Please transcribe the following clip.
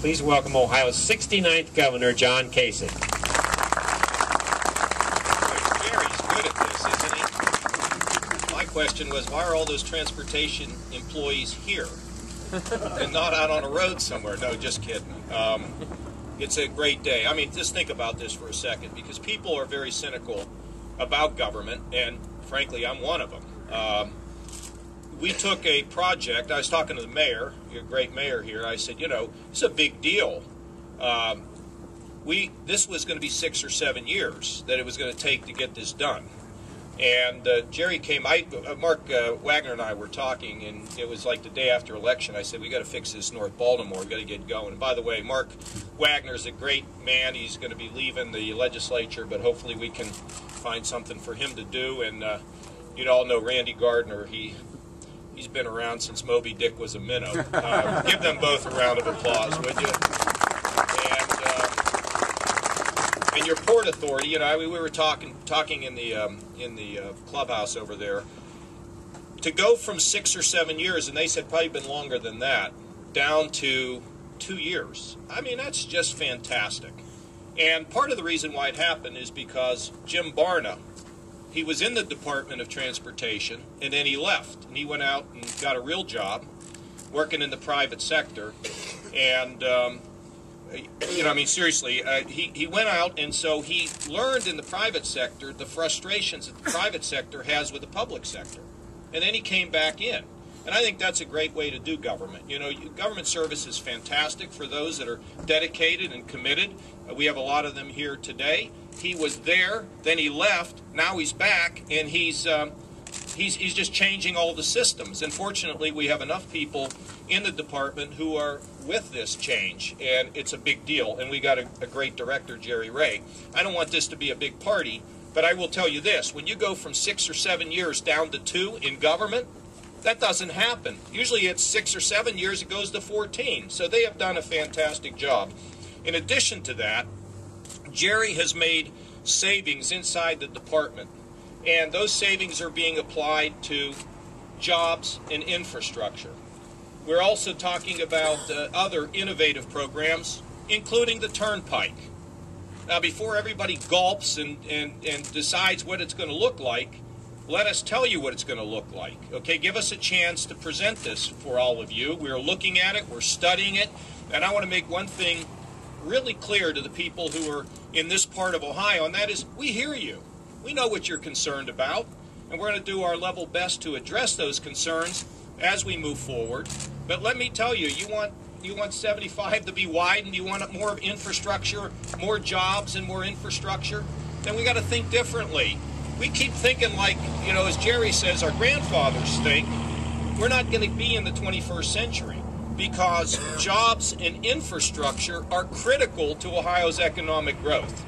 Please welcome Ohio's 69th Governor, John Kasich. Jerry's good at this, isn't he? My question was, why are all those transportation employees here and not out on a road somewhere? No, just kidding. It's a great day. I mean, just think about this for a second, because people are very cynical about government, and frankly, I'm one of them. We took a project. I was talking to the mayor, your great mayor here. I said, you know, it's a big deal. This was going to be 6 or 7 years that it was going to take to get this done. And Jerry came. Mark Wagner and I were talking, and it was like the day after election. I said, we got to fix this North Baltimore. We got to get going. And by the way, Mark Wagner is a great man. He's going to be leaving the legislature, but hopefully we can find something for him to do. And you all know Randy Gardner. He's been around since Moby Dick was a minnow. Give them both a round of applause, would you? And your Port Authority, you know, we were talking in the clubhouse over there. To go from 6 or 7 years, and they said probably been longer than that, down to 2 years. I mean, that's just fantastic. And part of the reason why it happened is because Jim Barna, he was in the Department of Transportation, and then he left, and he went out and got a real job, working in the private sector, and you know, I mean, seriously, he went out, and so he learned in the private sector the frustrations that the private sector has with the public sector, and then he came back in. And I think that's a great way to do government. You know, government service is fantastic for those that are dedicated and committed. We have a lot of them here today. He was there, then he left, now he's back, and he's just changing all the systems. And fortunately, we have enough people in the department who are with this change, and it's a big deal. And we got a great director, Jerry Ray. I don't want this to be a big party, but I will tell you this. When you go from 6 or 7 years down to 2 in government, that doesn't happen. Usually it's 6 or 7 years, it goes to 14. So they have done a fantastic job. In addition to that, Jerry has made savings inside the department, and those savings are being applied to jobs and infrastructure. We're also talking about other innovative programs, including the Turnpike. Now, before everybody gulps and decides what it's going to look like, let us tell you what it's going to look like. Okay, give us a chance to present this for all of you. We're looking at it, we're studying it, and I want to make one thing really clear to the people who are in this part of Ohio, and that is, we hear you. We know what you're concerned about, and we're going to do our level best to address those concerns as we move forward. But let me tell you, you want 75 to be widened, you want more infrastructure, more jobs and more infrastructure, then we got to think differently. We keep thinking like, you know, as Jerry says, our grandfathers think. We're not going to be in the 21st century, because jobs and infrastructure are critical to Ohio's economic growth.